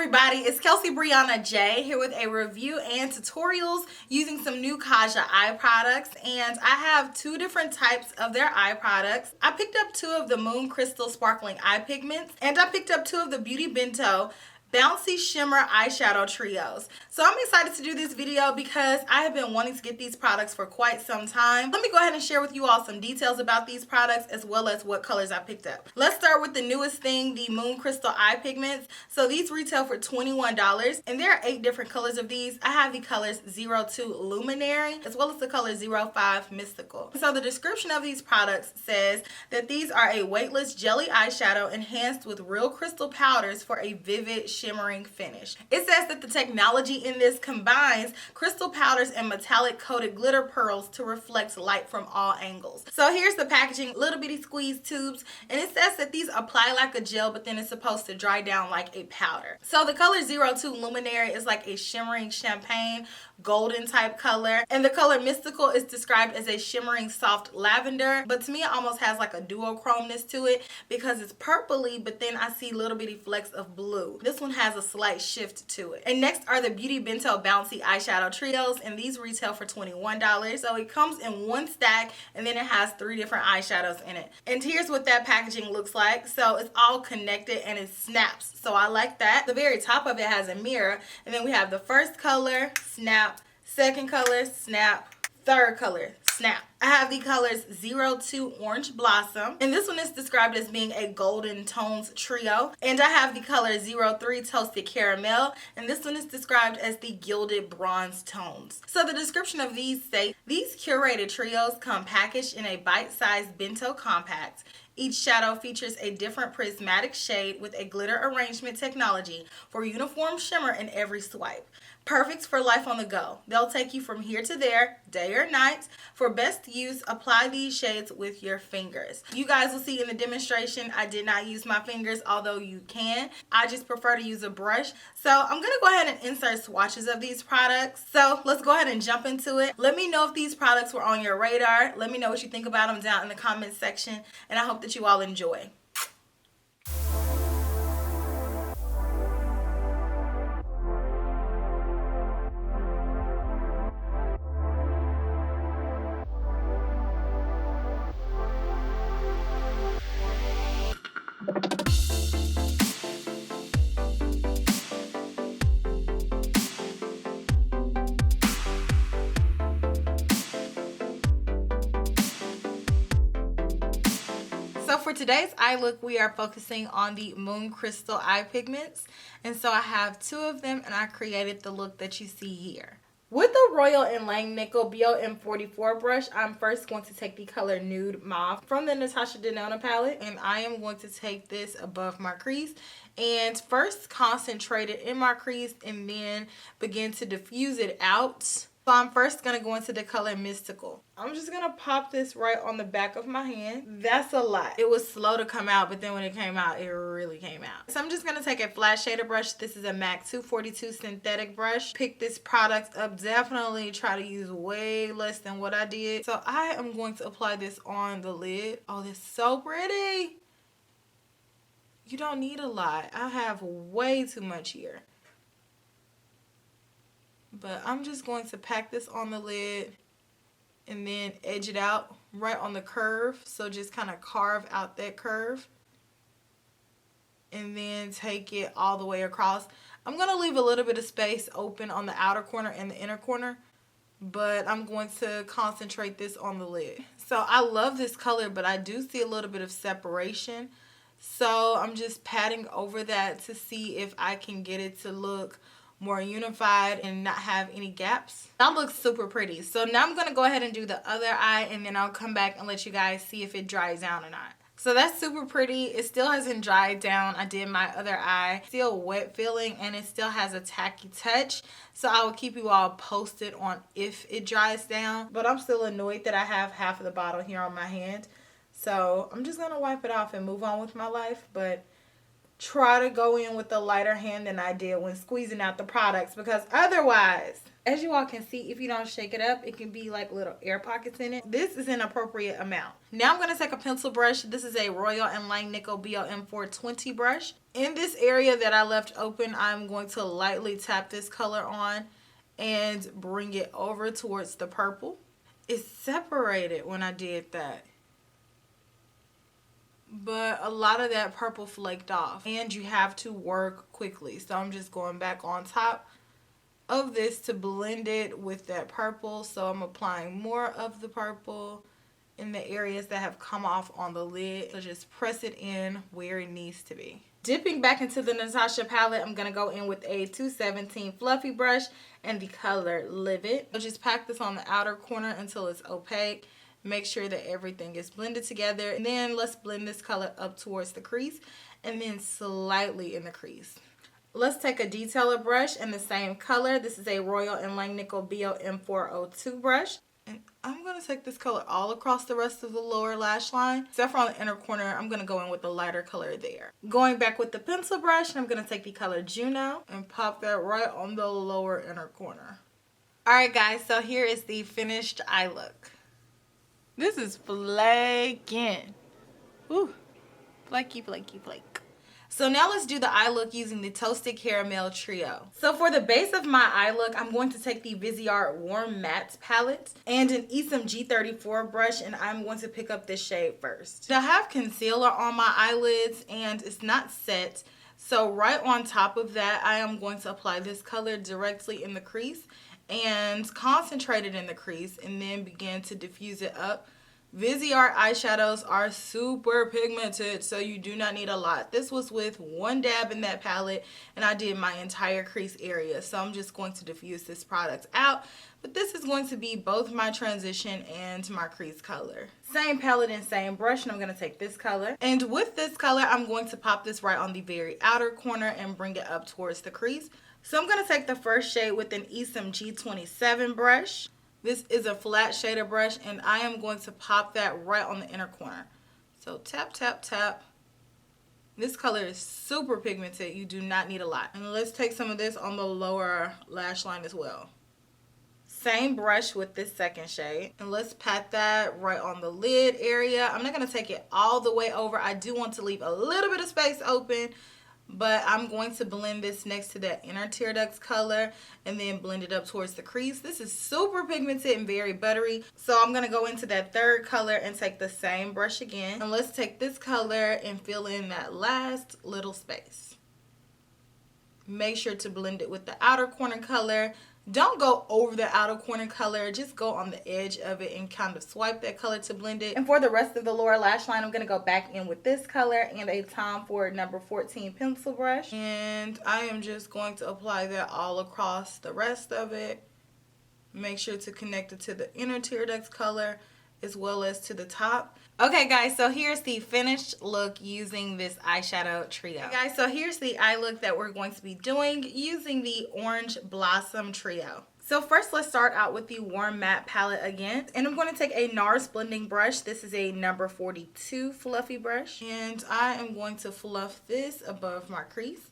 everybody, it's Kelsee Briana J here with a review and tutorials using some new Kaja eye products, and I have two different types of their eye products. I picked up two of the Moon Crystal Sparkling Eye Pigments, and I picked up two of the Beauty Bento Bouncy Shimmer Eyeshadow Trios. So I'm excited to do this video because I have been wanting to get these products for quite some time. Let me go ahead and share with you all some details about these products as well as what colors I picked up. Let's start with the newest thing, the Moon Crystal Eye Pigments. So these retail for $21 and there are 8 different colors of these. I have the colors 02 Luminary as well as the color 05 Mystical. So the description of these products says that these are a weightless jelly eyeshadow enhanced with real crystal powders for a vivid shimmering finish. It says that the technology in this combines crystal powders and metallic coated glitter pearls to reflect light from all angles. So here's the packaging, little bitty squeeze tubes, and it says that these apply like a gel, but then it's supposed to dry down like a powder. So the color 02 Luminary is like a shimmering champagne golden type color, and the color Mystical is described as a shimmering soft lavender, but to me it almost has like a duochromeness to it because it's purpley, but then I see little bitty flecks of blue. This one has a slight shift to it. And next are the Beauty Bento Bouncy Eyeshadow Trios, and these retail for $21. So it comes in one stack and then it has 3 different eyeshadows in it. And here's what that packaging looks like. So it's all connected and it snaps. So I like that. The very top of it has a mirror, and then we have the first color, snap, second color, snap, third color, snap. I have the colors 02 Orange Blossom, and this one is described as being a golden tones trio. And I have the color 03 Toasted Caramel, and this one is described as the gilded bronze tones. So the description of these say, these curated trios come packaged in a bite-sized bento compact. Each shadow features a different prismatic shade with a glitter arrangement technology for uniform shimmer in every swipe. Perfect for life on the go. They'll take you from here to there, day or night. For best use, apply these shades with your fingers. You guys will see in the demonstration, I did not use my fingers, although you can. I just prefer to use a brush. So I'm going to go ahead and insert swatches of these products. So let's go ahead and jump into it. Let me know if these products were on your radar. Let me know what you think about them down in the comments section, and I hope that you all enjoy. So for today's eye look, we are focusing on the Moon Crystal Eye Pigments. And so I have 2 of them, and I created the look that you see here. With the Royal and Langnickel BOM44 brush, I'm first going to take the color Nude Mauve from the Natasha Denona palette, and I am going to take this above my crease and first concentrate it in my crease and then begin to diffuse it out. So I'm first going to go into the color Mystical. I'm just going to pop this right on the back of my hand. That's a lot. It was slow to come out, but then when it came out, it really came out. So I'm just going to take a flat shader brush. This is a MAC 242 synthetic brush. Pick this product up. Definitely try to use way less than what I did. So I am going to apply this on the lid. Oh, this is so pretty. You don't need a lot. I have way too much here. But I'm just going to pack this on the lid and then edge it out right on the curve. So just kind of carve out that curve and then take it all the way across. I'm going to leave a little bit of space open on the outer corner and the inner corner, but I'm going to concentrate this on the lid. So I love this color, but I do see a little bit of separation. So I'm just patting over that to see if I can get it to look more unified and not have any gaps. That looks super pretty. So now I'm going to go ahead and do the other eye, and then I'll come back and let you guys see if it dries down or not. So that's super pretty. It still hasn't dried down. I did my other eye. Still wet feeling, and it still has a tacky touch. So I will keep you all posted on if it dries down. But I'm still annoyed that I have half of the bottle here on my hand. So I'm just going to wipe it off and move on with my life. But try to go in with a lighter hand than I did when squeezing out the products, because otherwise, as you all can see, if you don't shake it up, it can be like little air pockets in it. This is an appropriate amount. Now I'm going to take a pencil brush. This is a Royal and Langnickel BOM 420 brush. In this area that I left open, I'm going to lightly tap this color on and bring it over towards the purple. It separated when I did that, but a lot of that purple flaked off, and you have to work quickly. So I'm just going back on top of this to blend it with that purple. So I'm applying more of the purple in the areas that have come off on the lid. So just press it in where it needs to be. Dipping back into the Natasha palette, I'm going to go in with a 217 fluffy brush and the color Livid. So just pack this on the outer corner until it's opaque. Make sure that everything is blended together. And then let's blend this color up towards the crease and then slightly in the crease. Let's take a detailer brush in the same color. This is a Royal and Langnickel BOM 402 brush. And I'm going to take this color all across the rest of the lower lash line. Except for on the inner corner, I'm going to go in with the lighter color there. Going back with the pencil brush, I'm going to take the color Juno and pop that right on the lower inner corner. Alright guys, so here is the finished eye look. This is flaking. Ooh, flaky, flaky, flake. So now let's do the eye look using the Toasted Caramel Trio. So for the base of my eye look, I'm going to take the Viseart Warm Matte palette and an Esom G34 brush, and I'm going to pick up this shade first. I have concealer on my eyelids and it's not set. So right on top of that, I am going to apply this color directly in the crease and concentrate it in the crease and then begin to diffuse it up. Viseart eyeshadows are super pigmented, so you do not need a lot. This was with one dab in that palette and I did my entire crease area. So I'm just going to diffuse this product out, but this is going to be both my transition and my crease color. Same palette and same brush, and I'm going to take this color. And with this color, I'm going to pop this right on the very outer corner and bring it up towards the crease. So I'm going to take the first shade with an Esom G27 brush. This is a flat shader brush, and I am going to pop that right on the inner corner. So tap, tap, tap. This color is super pigmented. You do not need a lot. And let's take some of this on the lower lash line as well. Same brush with this second shade. And let's pat that right on the lid area. I'm not going to take it all the way over. I do want to leave a little bit of space open, but I'm going to blend this next to that inner tear duct color and then blend it up towards the crease. This is super pigmented and very buttery. So I'm going to go into that third color and take the same brush again. And let's take this color and fill in that last little space. Make sure to blend it with the outer corner color. Don't go over the outer corner color, just go on the edge of it and kind of swipe that color to blend it. And for the rest of the lower lash line, I'm going to go back in with this color and a Tom Ford number 14 pencil brush. And I am just going to apply that all across the rest of it. Make sure to connect it to the inner tear duct color as well as to the top. Okay guys, so here's the finished look using this eyeshadow trio. Okay guys, so here's the eye look that we're going to be doing using the Orange Blossom Trio. So first let's start out with the Warm Matte palette again. And I'm going to take a NARS blending brush. This is a number 42 fluffy brush. And I am going to fluff this above my crease.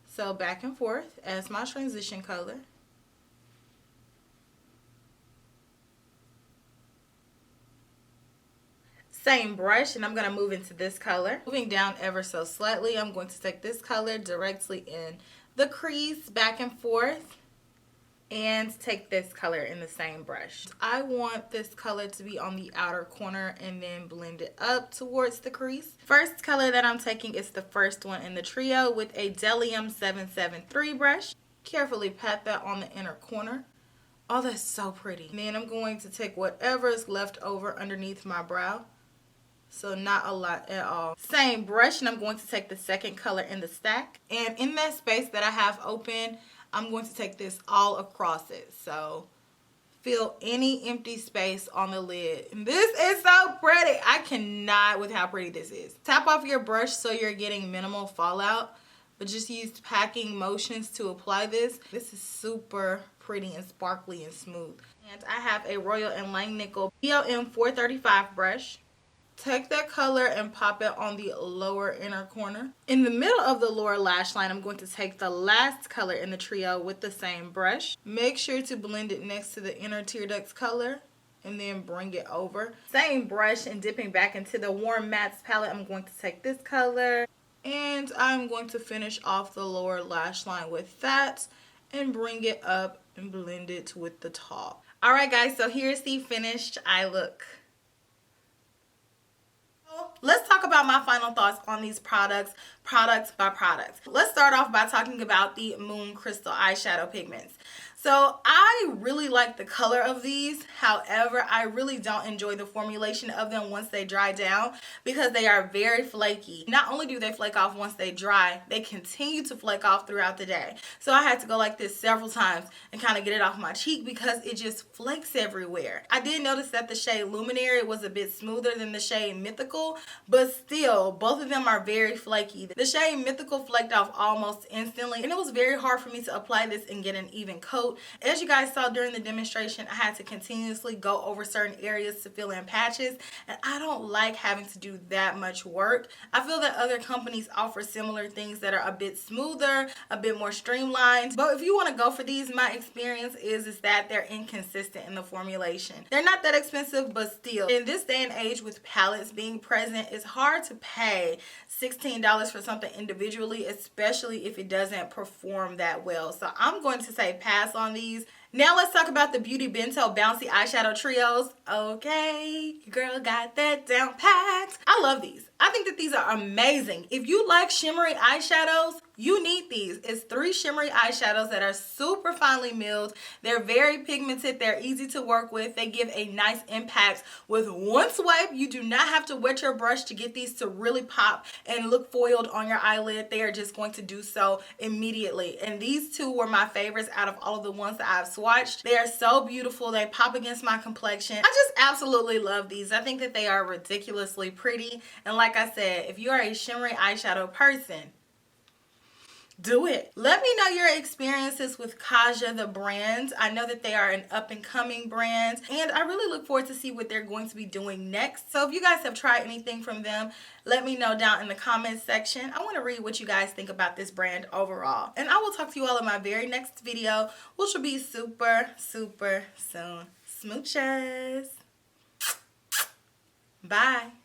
So back and forth as my transition color. Same brush, and I'm going to move into this color. Moving down ever so slightly, I'm going to take this color directly in the crease, back and forth, and take this color in the same brush. I want this color to be on the outer corner and then blend it up towards the crease. First color that I'm taking is the first one in the trio with a Delium 773 brush. Carefully pat that on the inner corner. Oh, that's so pretty. And then I'm going to take whatever is left over underneath my brow. So not a lot at all. Same brush, and I'm going to take the second color in the stack. And in that space that I have open, I'm going to take this all across it. So fill any empty space on the lid. And this is so pretty. I cannot with how pretty this is. Tap off your brush so you're getting minimal fallout. But just use packing motions to apply this. This is super pretty and sparkly and smooth. And I have a Royal and Langnickel BOM 435 brush. take that color and pop it on the lower inner corner. In the middle of the lower lash line, I'm going to take the last color in the trio with the same brush. Make sure to blend it next to the inner tear ducts color and then bring it over. Same brush, and dipping back into the Warm Mattes palette, I'm going to take this color and I'm going to finish off the lower lash line with that and bring it up and blend it with the top. Alright guys, so here's the finished eye look. Let's talk about my final thoughts on these products, product by product. Let's start off by talking about the Moon Crystal eyeshadow pigments. So I really like the color of these. However, I really don't enjoy the formulation of them once they dry down because they are very flaky. Not only do they flake off once they dry, they continue to flake off throughout the day. So I had to go like this several times and kind of get it off my cheek because it just flakes everywhere. I did notice that the shade Luminary was a bit smoother than the shade Mythical, but still, both of them are very flaky. The shade Mythical flaked off almost instantly, and it was very hard for me to apply this and get an even coat. As you guys saw during the demonstration, I had to continuously go over certain areas to fill in patches, and I don't like having to do that much work. I feel that other companies offer similar things that are a bit smoother, a bit more streamlined, but if you want to go for these, my experience is that they're inconsistent in the formulation. They're not that expensive, but still, in this day and age with palettes being present, it's hard to pay $16 for something individually, especially if it doesn't perform that well. So I'm going to say pass on these. Now let's talk about the Beauty Bento Bouncy Eyeshadow Trios. Okay, girl got that down packed. I love these. I think that these are amazing. If you like shimmery eyeshadows, you need these. It's 3 shimmery eyeshadows that are super finely milled. They're very pigmented. They're easy to work with. They give a nice impact with one swipe. You do not have to wet your brush to get these to really pop and look foiled on your eyelid. They are just going to do so immediately. And these 2 were my favorites out of all of the ones that I've swatched. They are so beautiful. They pop against my complexion. I just absolutely love these. I think that they are ridiculously pretty. And like I said, if you are a shimmery eyeshadow person, do it. Let me know your experiences with Kaja the brand. I know that they are an up-and-coming brand, and I really look forward to see what they're going to be doing next. So if you guys have tried anything from them, let me know down in the comments section. I want to read what you guys think about this brand overall. And I will talk to you all in my very next video, which will be super, super soon. Smooches. Bye.